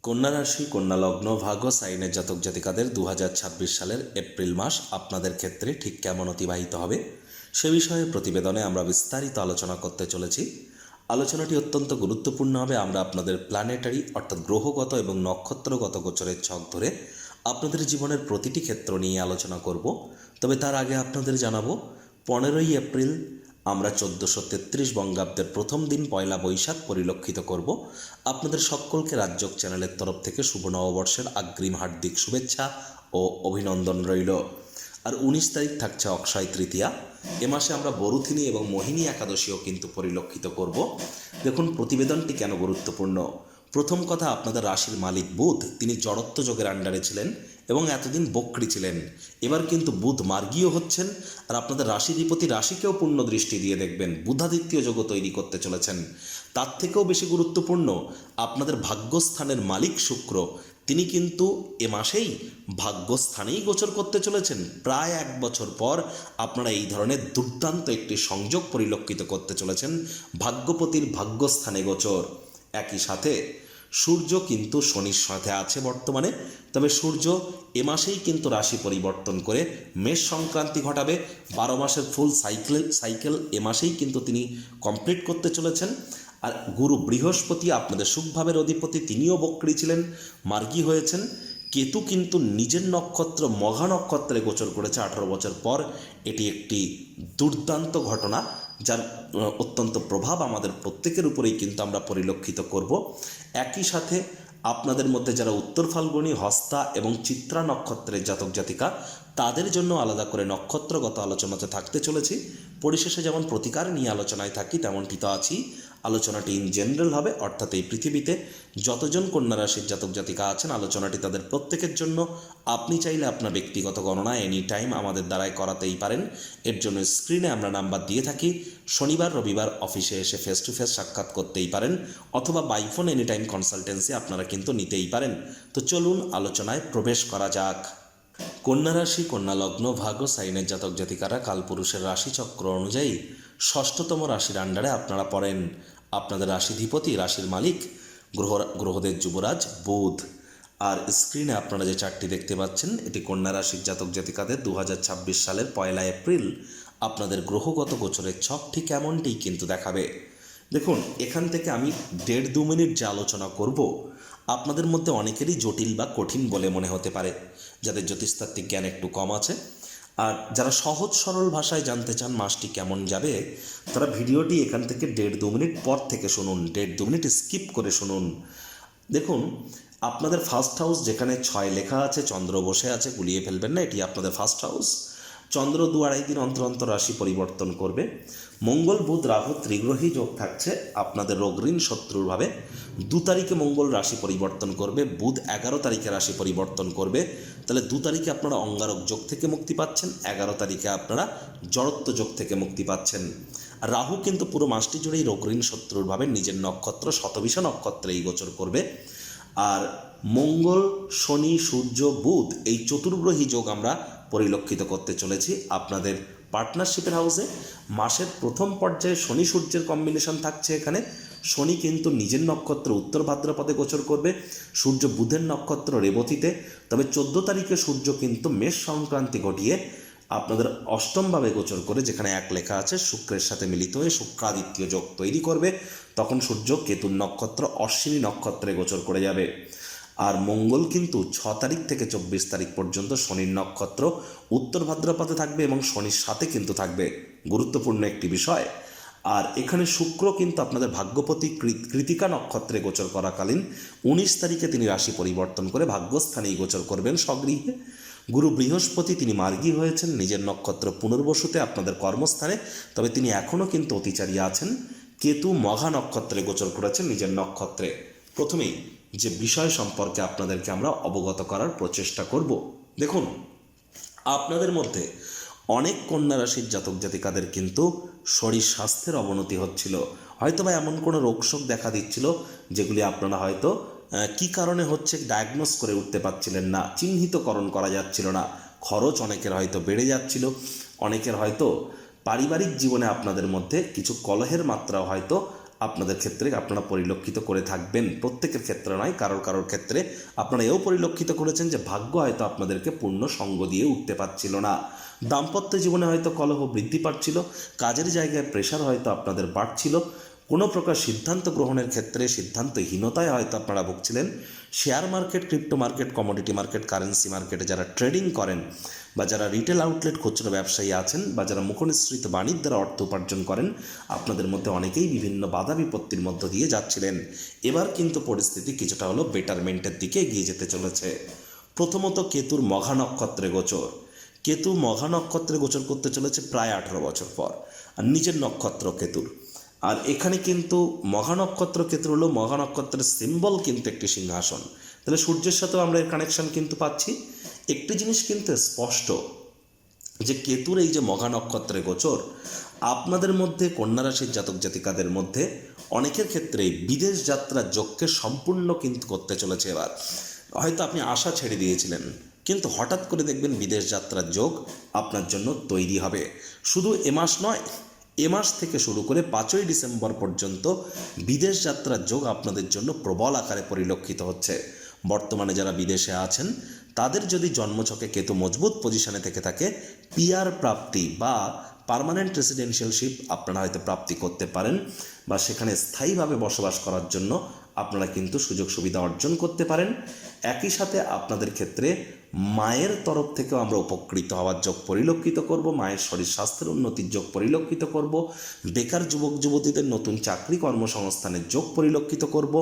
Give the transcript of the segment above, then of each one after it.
কন্যা রাশি, কন্যা লগ্ন, ভাগ্য সাইনের জাতক জাতিকাদের 2026 সালের এপ্রিল মাস আপনাদের ক্ষেত্রে ঠিক কেমন অতিবাহিত হবে সে বিষয়ে প্রতিবেদনে আমরা বিস্তারিত আলোচনা করতে চলেছি। আলোচনাটি অত্যন্ত গুরুত্বপূর্ণ হবে। আমরা আপনাদের প্ল্যানেটারি অর্থাৎ গ্রহগত এবং নক্ষত্রগত গোচরের ছক ধরে আপনাদের জীবনের প্রতিটি ক্ষেত্র নিয়ে আলোচনা করব। তবে তার আগে আপনাদের জানাবো 15ই এপ্রিল আমরা 1433 বঙ্গাব্দের প্রথম দিন পয়লা বৈশাখ পরিলক্ষিত করব। আপনাদের সকলকে রাজযোগ চ্যানেলের তরফ থেকে শুভ নববর্ষের অগ্রিম হার্দিক শুভেচ্ছা ও অভিনন্দন রইল। আর 19 তারিখ থাকছে অক্ষয় তৃতীয়া। এ মাসে আমরা বরুথিনী এবং মোহিনী একাদশীও কিন্তু পরিলক্ষিত করব। দেখুন প্রতিবেদনটি কেন গুরুত্বপূর্ণ। প্রথম কথা, আপনাদের রাশির মালিক বুধ, তিনি জড়ত্ব যোগের আন্ডারে ছিলেন এবং এতদিন বক্রী ছিলেন। এবার কিন্তু বুধ মার্গীয় হচ্ছেন আর আপনাদের রাশিধিপতি রাশিকেও পূর্ণ দৃষ্টি দিয়ে দেখবেন, বুধাদিত্য যোগও তৈরি করতে চলেছেন। তার থেকেও বেশি গুরুত্বপূর্ণ, আপনাদের ভাগ্যস্থানের মালিক শুক্র, তিনি কিন্তু এ মাসেই ভাগ্যস্থানেই গোচর করতে চলেছেন। প্রায় 1 বছর পর আপনারা এই ধরনের দুর্দান্ত একটি সংযোগ পরিলক্ষিত করতে চলেছেন, ভাগ্যপতির ভাগ্যস্থানে গোচর। একই সাথে সূর্য কিন্তু শনির সাথে আছে বর্তমানে, তবে সূর্য এ মাসেই কিন্তু রাশি পরিবর্তন করে মেষ সংক্রান্তি ঘটাবে। 12 মাসের ফুল সাইকেল এ মাসেই কিন্তু তিনি কমপ্লিট করতে চলেছেন। আর গুরু বৃহস্পতি, আপনাদের সুখভাবের অধিপতি, তিনিও বক্রী ছিলেন, মার্গী হয়েছেন। কেতু কিন্তু নিজের নক্ষত্র মঘা নক্ষত্রে গোচর করেছে 18 বছর পর। এটি একটি দুর্দান্ত ঘটনা, যার অত্যন্ত প্রভাব আমাদের প্রত্যেকের উপরেই কিন্তু আমরা পরিলক্ষিত করব। একই সাথে আপনাদের মধ্যে যারা উত্তর ফাল্গুনী, হস্তা এবং চিত্রা নক্ষত্রের জাতক জাতিকা, তাদের জন্য আলাদা করে নক্ষত্রগত আলোচনাতে থাকতে চলেছি। পরিশেষে যেমন প্রতিকার নিয়ে আলোচনায় থাকি তেমনটি তো আছি। আলোচনাটি ইন জেনারেল হবে, অর্থাৎ এই পৃথিবীতে যতজন কন্যা রাশির জাতক জাতিকা আছেন আলোচনাটি তাদের প্রত্যেকের জন্য। আপনি চাইলে আপনার ব্যক্তিগত গণনা এনি টাইম আমাদের দ্বারাই করাতেই পারেন। এর জন্য স্ক্রিনে আমরা নাম্বার দিয়ে থাকি। শনিবার রবিবার অফিসে এসে ফেস টু ফেস সাক্ষাৎ করতেই পারেন, অথবা by phone any time consultancy আপনারা কিন্তু নিতেই পারেন। তো চলুন আলোচনায় প্রবেশ করা যাক। কন্যা রাশি, কন্যা লগ্ন, ভাগ্য সাইনের জাতক জাতিকারা কালপুরুষের রাশিচক্র অনুযায়ী ষষ্ঠতম রাশির আন্ডারে আপনারা পড়েন। আপনাদের রাশিধিপতি, রাশির মালিক গ্রহদের যুবরাজ বুধ। আর স্ক্রিনে আপনারা যে চার্টটি দেখতে পাচ্ছেন, এটি কন্যা রাশির জাতক জাতিকাদের 2026 সালের 1 এপ্রিল আপনাদের গ্রহগত গোচরের ছক ঠিক এমনটি কিন্তু দেখাবে। দেখুন, এখান থেকে আমি 1.5-2 মিনিট যে আলোচনা করব, আপনাদের মধ্যে অনেকেরই জটিল বা কঠিন বলে মনে হতে পারে, যাদের জ্যোতিষতাত্ত্বিক জ্ঞান একটু কম আছে। আর যারা সহজ সরল ভাষায় জানতে চান মাসটি কেমন যাবে, তারা ভিডিওটি এখান থেকে 1.5-2 মিনিট পর থেকে শুনুন, 1.5-2 মিনিট স্কিপ করে শুনুন। দেখুন, আপনাদের ফার্স্ট হাউস যেখানে 6 লেখা আছে, চন্দ্র বসে আছে, গুলিয়ে ফেলবেন না, এটি আপনাদের ফার্স্ট হাউস। চন্দ্র 2-2.5 দিন অন্তর অন্তর রাশি পরিবর্তন করবে। মঙ্গল বুধ রাহু ত্রিগ্রহী যোগ থাকছে আপনাদের রোগ ঋণ শত্রুর ভাবে। 2 তারিখে মঙ্গল রাশি পরিবর্তন করবে, বুধ 11 তারিখে রাশি পরিবর্তন করবে। তাহলে 2 তারিখে আপনারা অঙ্গারক যোগ থেকে মুক্তি পাচ্ছেন, 11 তারিখে আপনারা জড়ত্ব যোগ থেকে মুক্তি পাচ্ছেন। আর রাহু কিন্তু পুরো মাসটি জুড়েই রোগ ঋণ শত্রুর ভাবে নিজের নক্ষত্র শতবিষা নক্ষত্রেই গোচর করবে। আর মঙ্গল, শনি, সূর্য, বুধ এই চতুর্গ্রহী যোগ আমরা পরিলক্ষিত করতে চলেছি আপনাদের পার্টনারশিপের হাউসে। মাসের প্রথম পর্যায়ে শনি সূর্যের কম্বিনেশন থাকছে এখানে। শনি কিন্তু নিজের নক্ষত্র উত্তর ভাদ্রপদে গোচর করবে, সূর্য বুধের নক্ষত্র রেবতীতে। তবে 14 তারিখে সূর্য কিন্তু মেষ সংক্রান্তি ঘটিয়ে আপনাদের অষ্টমভাবে গোচর করে, যেখানে 1 লেখা আছে, শুক্রের সাথে মিলিত হয়ে শুক্রাদিত্য যোগ তৈরি করবে। তখন সূর্য কেতুর নক্ষত্র অশ্বিনী নক্ষত্রে গোচর করে যাবে। আর মঙ্গল কিন্তু 6 তারিখ থেকে 24 তারিখ পর্যন্ত শনির নক্ষত্র উত্তর ভাদ্রপদে থাকবে এবং শনির সাথে কিন্তু থাকবে, গুরুত্বপূর্ণ একটি বিষয়। আর এখানে শুক্র কিন্তু আপনাদের ভাগ্যপতি কৃতিকা নক্ষত্রে গোচর করাকালীন 19 তারিখে তিনি রাশি পরিবর্তন করে ভাগ্যস্থানেই গোচর করবেন স্বগৃহে। গুরু বৃহস্পতি তিনি মার্গী হয়েছেন নিজের নক্ষত্র পুনর্বসুতে আপনাদের কর্মস্থানে, তবে তিনি এখনও কিন্তু অতিচারী আছেন। কেতু মঘা নক্ষত্রে গোচর করেছেন নিজের নক্ষত্রে। প্রথমেই যে বিষয় সম্পর্কে আপনাদেরকে আমরা অবগত করার প্রচেষ্টা করব। দেখুন, আপনাদের মধ্যে অনেক কন্যা রাশির জাতক জাতিকাদের কিন্তু শরীর স্বাস্থ্যের অবনতি হচ্ছিল, হয়তো বা এমন কোনো রোগশোক দেখা দিচ্ছিল যেগুলি আপনারা হয়তো কি কারণে হচ্ছে ডায়াগনোস করে উঠতে পারছিলেন না, চিহ্নিতকরণ করা যাচ্ছিল না। খরচ অনেকের হয়তো বেড়ে যাচ্ছিল, অনেকের হয়তো পারিবারিক জীবনে আপনাদের মধ্যে কিছু কলহের মাত্রাও হয়তো আপনাদের ক্ষেত্রে আপনারা পরিলক্ষিত করে থাকবেন। প্রত্যেকের ক্ষেত্রে নয়, কারোর ক্ষেত্রে আপনারা এও পরিলক্ষিত করেছেন যে ভাগ্য হয়তো আপনাদেরকে পূর্ণ সঙ্গ দিয়ে উঠতে পারছিল না। দাম্পত্য জীবনে হয়তো কলহ বৃদ্ধি পাচ্ছিল, কাজের জায়গায় প্রেশার হয়তো আপনাদের বাড়ছিল, কোনো প্রকার সিদ্ধান্ত গ্রহণের ক্ষেত্রে সিদ্ধান্তহীনতায় হয়তো আপনারা ভুগছিলেন। Share market, crypto market, commodity market, currency মার্কেটে যারা ট্রেডিং করেন বা যারা রিটেল আউটলেট খুচরো ব্যবসায়ী আছেন বা যারা মুখনিসৃত বাণিজ্য দ্বারা অর্থ উপার্জন করেন, আপনাদের মধ্যে অনেকেই বিভিন্ন বাধা বিপত্তির মধ্য দিয়ে যাচ্ছিলেন। এবার কিন্তু পরিস্থিতি কিছুটা হলো বেটারমেন্টের দিকে এগিয়ে যেতে চলেছে। প্রথমত কেতুর মঘা নক্ষত্রে গোচর। কেতু মঘা নক্ষত্রে গোচর করতে চলেছে প্রায় 18 বছর পর, আর নিজের নক্ষত্র কেতুর। আর এখানে কিন্তু মঘা নক্ষত্র কেতু হলো মঘা নক্ষত্রের সিম্বল কিন্তু একটি সিংহাসন। তাহলে সূর্যের সাথেও আমরা এর কানেকশন কিন্তু পাচ্ছি। একটি জিনিস কিন্তু স্পষ্ট যে কেতুর এই যে মঘা নক্ষত্রে গোচর, আপনাদের মধ্যে কন্যা রাশির জাতক জাতিকাদের মধ্যে অনেকের ক্ষেত্রেই বিদেশ যাত্রার যোগকে সম্পূর্ণ কিন্তু করতে চলেছে। এবার হয়তো আপনি আশা ছেড়ে দিয়েছিলেন, কিন্তু হঠাৎ করে দেখবেন বিদেশ যাত্রার যোগ আপনার জন্য তৈরি হবে। শুধু এ মাস নয়, এ মাস থেকে শুরু করে 5ই ডিসেম্বর পর্যন্ত বিদেশ যাত্রার যোগ আপনাদের জন্য প্রবল আকারে পরিলক্ষিত হচ্ছে। বর্তমানে যারা বিদেশে আছেন তাদের যদি জন্মছকে কেতু মজবুত পজিশনে থেকে থাকে, পিআর প্রাপ্তি বা পার্মানেন্ট রেসিডেন্সিয়ালশিপ আপনারা হয়তো প্রাপ্তি করতে পারেন, বা সেখানে স্থায়ীভাবে বসবাস করার জন্য আপনারা কিন্তু সুযোগ সুবিধা অর্জন করতে পারেন। একই সাথে আপনাদের ক্ষেত্রে মায়ের তরফ থেকেও আমরা উপকৃত হওয়ার যোগ পরিলক্ষিত করব, মায়ের শরীর স্বাস্থ্যের উন্নতির যোগ পরিলক্ষিত করব, বেকার যুবক যুবতীদের নতুন চাকরি কর্মসংস্থানের যোগ পরিলক্ষিত করব,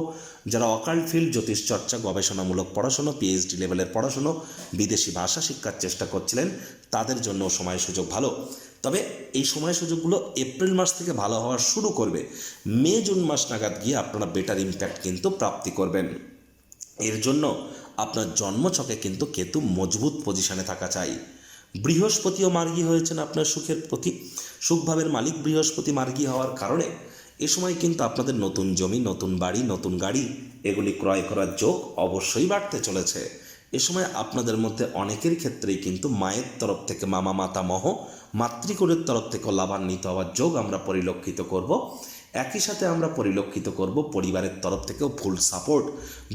যারা অকাল্ট ফিল্ড, জ্যোতিষ চর্চা, গবেষণামূলক পড়াশুনো, পিএইচডি লেভেলের পড়াশুনো, বিদেশি ভাষা শিক্ষার চেষ্টা করছিলেন, তাদের জন্য সময় সুযোগ ভালো। তবে এই সময় সুযোগগুলো এপ্রিল মাস থেকে ভালো হওয়া শুরু করবে। মে জুন মাস নাগাদ গিয়ে আপনারা বেটার ইম্প্যাক্ট কিন্তু প্রাপ্তি করবেন। এর জন্য আপনার জন্মছকে কিন্তু কেতু মজবুত পজিশনে থাকা চাই। বৃহস্পতিও মার্গী হয়েছেন আপনার সুখের প্রতি। সুখভাবের মালিক বৃহস্পতি মার্গী হওয়ার কারণে এ সময় কিন্তু আপনাদের নতুন জমি, নতুন বাড়ি, নতুন গাড়ি এগুলি ক্রয় করার যোগ অবশ্যই বাড়তে চলেছে। এ সময় আপনাদের মধ্যে অনেকের ক্ষেত্রেই কিন্তু মায়ের তরফ থেকে মামা মাতামহ, মাতৃকুলের তরফ থেকে লাভান্বিত হওয়ার যোগ আমরা পরিলক্ষিত করব। একই সাথে আমরা পরিলক্ষিত করব পরিবারের তরফ থেকেও ফুল সাপোর্ট।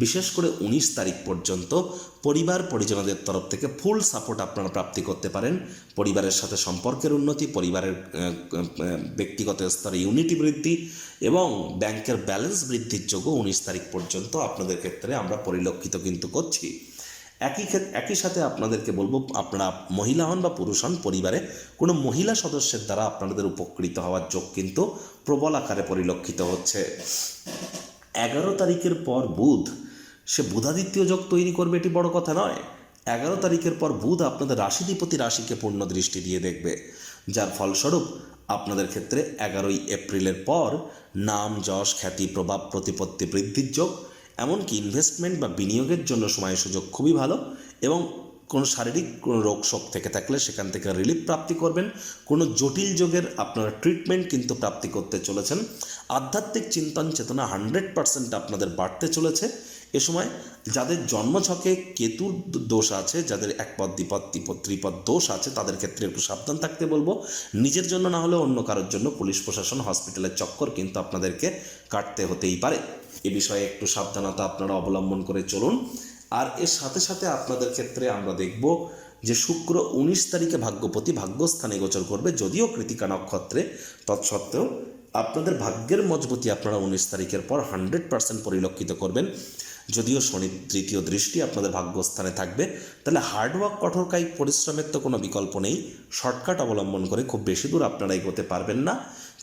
বিশেষ করে 19 তারিখ পর্যন্ত পরিবার পরিজনদের তরফ থেকে ফুল সাপোর্ট আপনারা প্রাপ্তি করতে পারেন। পরিবারের সাথে সম্পর্কের উন্নতি, পরিবারের ব্যক্তিগত স্তরে ইউনিটি বৃদ্ধি এবং ব্যাংকের ব্যালেন্স বৃদ্ধির যোগও 19 তারিখ পর্যন্ত আপনাদের ক্ষেত্রে আমরা পরিলক্ষিত কিন্তু করছি। একই সাথে আপনাদেরকে বলবো, আপনারা মহিলা হন বা পুরুষ হন, পরিবারে কোনো মহিলা সদস্যের দ্বারা আপনাদের উপকৃত হওয়ার যোগ কিন্তু প্রবল আকারে পরিলক্ষিত হচ্ছে। 11 তারিখের পর বুধ, সে বুধাদিত্য যোগ তৈরি করবে, এটি বড় কথা নয়। 11 তারিখের পর বুধ আপনাদের রাশিধিপতি রাশিকে পূর্ণ দৃষ্টি দিয়ে দেখবে, যার ফলস্বরূপ আপনাদের ক্ষেত্রে 11ই এপ্রিলের পর নাম, যশ, খ্যাতি, প্রভাব, প্রতিপত্তি বৃদ্ধির যোগ, এমনকি ইনভেস্টমেন্ট বা বিনিয়োগের জন্য সময় সুযোগ খুবই ভালো। এবং কোনো শারীরিক কোনো রোগ শোক থেকে থাকলে সেখান থেকে রিলিফ প্রাপ্তি করবেন। কোনো জটিল যোগের আপনারা ট্রিটমেন্ট কিন্তু প্রাপ্তি করতে চলেছেন। আধ্যাত্মিক চিন্তন চেতনা 100% আপনাদের বাড়তে চলেছে। এ সময় যাদের জন্মছকে কেতুর দোষ আছে, যাদের একপদ দ্বিপদ ত্রিপদ দোষ আছে, তাদের ক্ষেত্রে একটু সাবধান থাকতে বলবো। নিজের জন্য না হলেও অন্য কারোর জন্য পুলিশ প্রশাসন, হসপিটালের চক্কর কিন্তু আপনাদেরকে কাটতে হতেই পারে। এ বিষয়ে একটু সাবধানতা আপনারা অবলম্বন করে চলুন। আর এর সাথে সাথে আপনাদের ক্ষেত্রে আমরা দেখব যে শুক্র 19 তারিখে ভাগ্যপতি ভাগ্যস্থানে গোচর করবে, যদিও কৃতিকা নক্ষত্রে, তৎসত্ত্বেও আপনাদের ভাগ্যের মজবুতি আপনারা 19 তারিখের পর 100% পরিলক্ষিত করবেন। যদিও শনির তৃতীয় দৃষ্টি আপনাদের ভাগ্যস্থানে থাকবে, তাহলে হার্ডওয়ার্ক, কঠোর কায়িক পরিশ্রমের তো কোনো বিকল্প নেই। শর্টকাট অবলম্বন করে খুব বেশি দূর আপনারা এগোতে পারবেন না।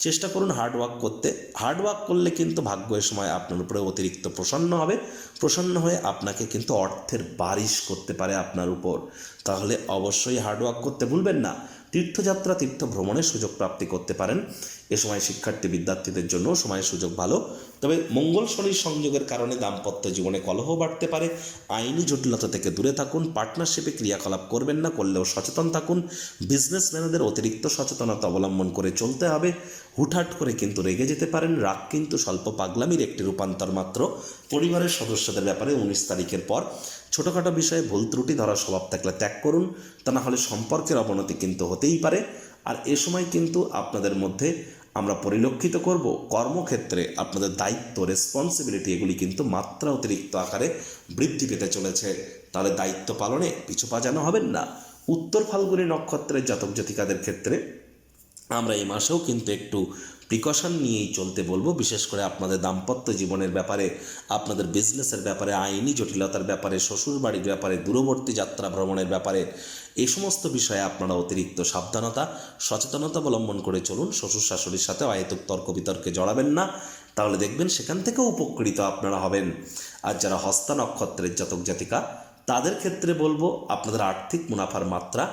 চেষ্টা করুন হার্ডওয়ার্ক করতে। হার্ডওয়ার্ক করলে কিন্তু ভাগ্য এ সময় আপনার উপরে অতিরিক্ত প্রসন্ন হবে। প্রসন্ন হয়ে আপনাকে কিন্তু অর্থের বারিশ করতে পারে আপনার উপর। তাহলে অবশ্যই হার্ডওয়ার্ক করতে ভুলবেন না। তীর্থযাত্রা, তীর্থ ভ্রমণের সুযোগ প্রাপ্তি করতে পারেন। এ সময় শিক্ষার্থী বিদ্যার্থীদের জন্য সময়ের সুযোগ ভালো। তবে মঙ্গল শনির সংযোগের কারণে দাম্পত্য জীবনে কলহ বাড়তে পারে। আইনি জটিলতা থেকে দূরে থাকুন। পার্টনারশিপে ক্রিয়াকলাপ করবেন না, করলেও সচেতন থাকুন। বিজনেসম্যানদের অতিরিক্ত সচেতনতা অবলম্বন করে চলতে হবে। হুটহাট করে কিন্তু রেগে যেতে পারেন। রাগ কিন্তু স্বল্প পাগলামির একটি রূপান্তর মাত্র। পরিবারের সদস্যদের ব্যাপারে 19 তারিখের পর ছোটোখাটো বিষয়ে ভুল ত্রুটি ধরার স্বভাব থাকলে ত্যাগ করুন, তা না হলে সম্পর্কের অবনতি কিন্তু হতেই পারে। আর এ সময় কিন্তু আপনাদের মধ্যে আমরা পরিলক্ষিত করব কর্মক্ষেত্রে আপনাদের দায়িত্ব, রেসপন্সিবিলিটি এগুলি কিন্তু মাত্রা অতিরিক্ত আকারে বৃদ্ধি পেতে চলেছে। তাহলে দায়িত্ব পালনে পিছু পা যেন হবেন না। উত্তর ফাল্গুনী নক্ষত্রের জাতক জাতিকাদের ক্ষেত্রে আমরা এই মাসেও কিন্তু একটু প্রিকশন নিয়েই চলতে বলবো, বিশেষ করে আপনাদের দাম্পত্য জীবনের ব্যাপারে, আপনাদের বিজনেসের ব্যাপারে, আইনি জটিলতার ব্যাপারে, শ্বশুর বাড়ির ব্যাপারে, দূরবর্তী যাত্রা ভ্রমণের ব্যাপারে, এই সমস্ত বিষয়ে আপনারা অতিরিক্ত সাবধানতা, সচেতনতা অবলম্বন করে চলুন। শ্বশুর শাশুড়ির সাথে অহেতুক তর্ক বিতর্কে জড়াবেন না, তাহলে দেখবেন সেখান থেকেও উপকৃত আপনারা হবেন। আর যারা হস্তা নক্ষত্রের জাতক জাতিকা তাদের ক্ষেত্রে বলবো আপনাদের আর্থিক মুনাফার মাত্রা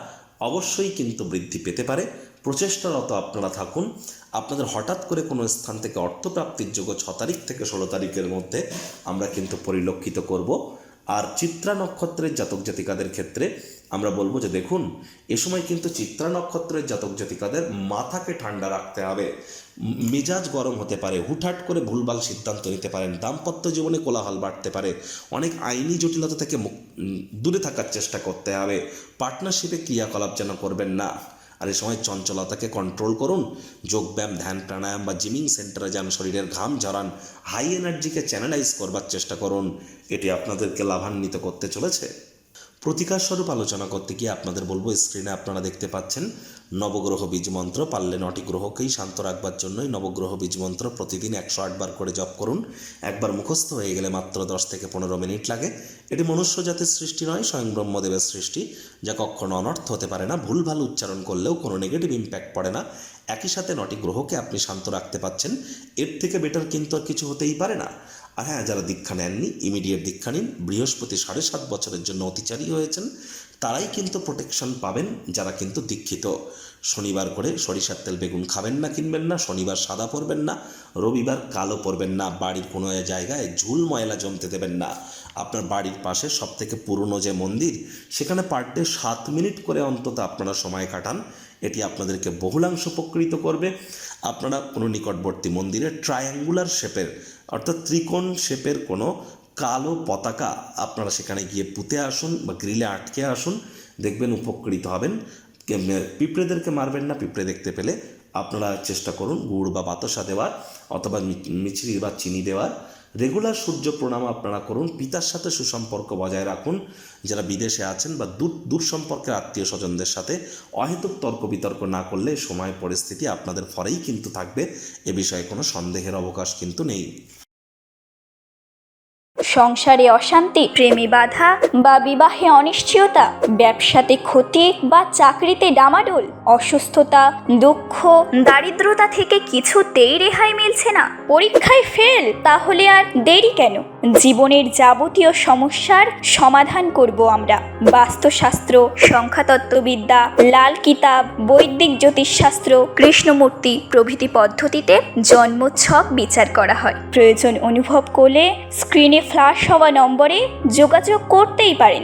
অবশ্যই কিন্তু বৃদ্ধি পেতে পারে। প্রচেষ্টারত আপনারা থাকুন। আপনাদের হঠাৎ করে কোনো স্থান থেকে অর্থপ্রাপ্তির যোগ্য 6 তারিখ থেকে 16 তারিখের মধ্যে আমরা কিন্তু পরিলক্ষিত করব। আর চিত্রা নক্ষত্রের জাতক জাতিকাদের ক্ষেত্রে আমরা বলবো যে দেখুন, এ সময় কিন্তু চিত্রা নক্ষত্রের জাতক জাতিকাদের মাথাকে ঠান্ডা রাখতে হবে। মেজাজ গরম হতে পারে, হুটহাট করে ভুলভাল সিদ্ধান্ত নিতে পারেন, দাম্পত্য জীবনে কোলাহল বাড়তে পারে, অনেক আইনি জটিলতা থেকে দূরে থাকার চেষ্টা করতে হবে। পার্টনারশিপে ক্রিয়াকলাপ যেন করবেন না। আর এই সময় চঞ্চলতাকে কন্ট্রোল করুন। যোগব্যায়াম, ধ্যান, প্রাণায়াম বা জিমিং সেন্টারে যান, শরীরের ঘাম ঝরান, হাই এনার্জিকে চ্যানেলাইজ করবার চেষ্টা করুন। এটি আপনাদেরকে লাভান্বিত করতে চলেছে। প্রতিকার স্বরূপ আলোচনা করতে গিয়ে আপনাদের বলবো, স্ক্রিনে আপনারা দেখতে পাচ্ছেন নবগ্রহ বীজ মন্ত্র। পারলে 9টি গ্রহকেই শান্ত রাখবার জন্যই নবগ্রহ বীজ মন্ত্র প্রতিদিন 108 বার করে জপ করুন। একবার মুখস্থ হয়ে গেলে মাত্র 10 থেকে 15 মিনিট লাগে। এটি মনুষ্য জাতির সৃষ্টি নয়, স্বয়ং ব্রহ্মদেবের সৃষ্টি, যা কখনো অনর্থ হতে পারে না। ভুলভাল উচ্চারণ করলেও কোনো নেগেটিভ ইম্প্যাক্ট পড়ে না। একই সাথে 9টি গ্রহকে আপনি শান্ত রাখতে পাচ্ছেন, এর থেকে বেটার কিন্তু আর কিছু হতেই পারে না। আর হ্যাঁ, যারা দীক্ষা নেননি ইমিডিয়েট দীক্ষা নিন। বৃহস্পতি 7.5 বছরের জন্য অতিচারী হয়েছেন, তারাই কিন্তু প্রোটেকশন পাবেন যারা কিন্তু দীক্ষিত। শনিবার করে সরিষার তেল বেগুন খাবেন না, কিনবেন না। শনিবার সাদা পরবেন না, রবিবার কালো পরবেন না। বাড়ির কোনো জায়গায় ঝুল ময়লা জমতে দেবেন না। আপনার বাড়ির পাশে সবথেকে পুরনো যে মন্দির, সেখানে পার ডে 7 মিনিট করে অন্তত আপনারা সময় কাটান। এটি আপনাদেরকে বহুলাংশ উপকৃত করবে। আপনারা কোনো নিকটবর্তী মন্দিরে ট্রায়াঙ্গুলার শেপের অর্থাৎ ত্রিকোণ শেপের কোনো কালো পতাকা আপনারা সেখানে গিয়ে পুঁতে আসুন বা গ্রিলে আটকে আসুন, দেখবেন উপকৃত হবেন। পিঁপড়েদেরকে মারবেন না। পিঁপড়ে দেখতে পেলে আপনারা চেষ্টা করুন গুড় বা বাতাসা দেওয়ার, অথবা মিছরি বা চিনি দেওয়ার। রেগুলার সূর্য প্রণাম আপনারা করুন। পিতার সাথে সুসম্পর্ক বজায় রাখুন। যারা বিদেশে আছেন বা দূর সম্পর্কের আত্মীয় স্বজনদের সাথে অহেতুক তর্ক বিতর্ক না করলে সময় পরিস্থিতি আপনাদের ফরেই কিন্তু থাকবে। এ বিষয়ে কোনো সন্দেহের অবকাশ কিন্তু নেই। সংসারে অশান্তি, প্রেমে বাধা বা বিবাহে অনিশ্চয়তা, ব্যবসাতে ক্ষতি বা চাকরিতে ডামাডোল, অসুস্থতা, দুঃখ, দারিদ্রতা থেকে কিছুতেই রেহাই মিলছে না, পরীক্ষায় ফেল, তাহলে আর দেরি কেন? জীবনের যাবতীয় সমস্যার সমাধান করব আমরা। বাস্তুশাস্ত্র, সংখ্যাতত্ত্ববিদ্যা, লাল কিতাব, বৈদিক জ্যোতিষশাস্ত্র, কৃষ্ণমূর্তি প্রভৃতি পদ্ধতিতে জন্মছক বিচার করা হয়। প্রয়োজন অনুভব করলে স্ক্রিনে ফ্ল্যাশ হওয়া নম্বরে যোগাযোগ করতেই পারেন।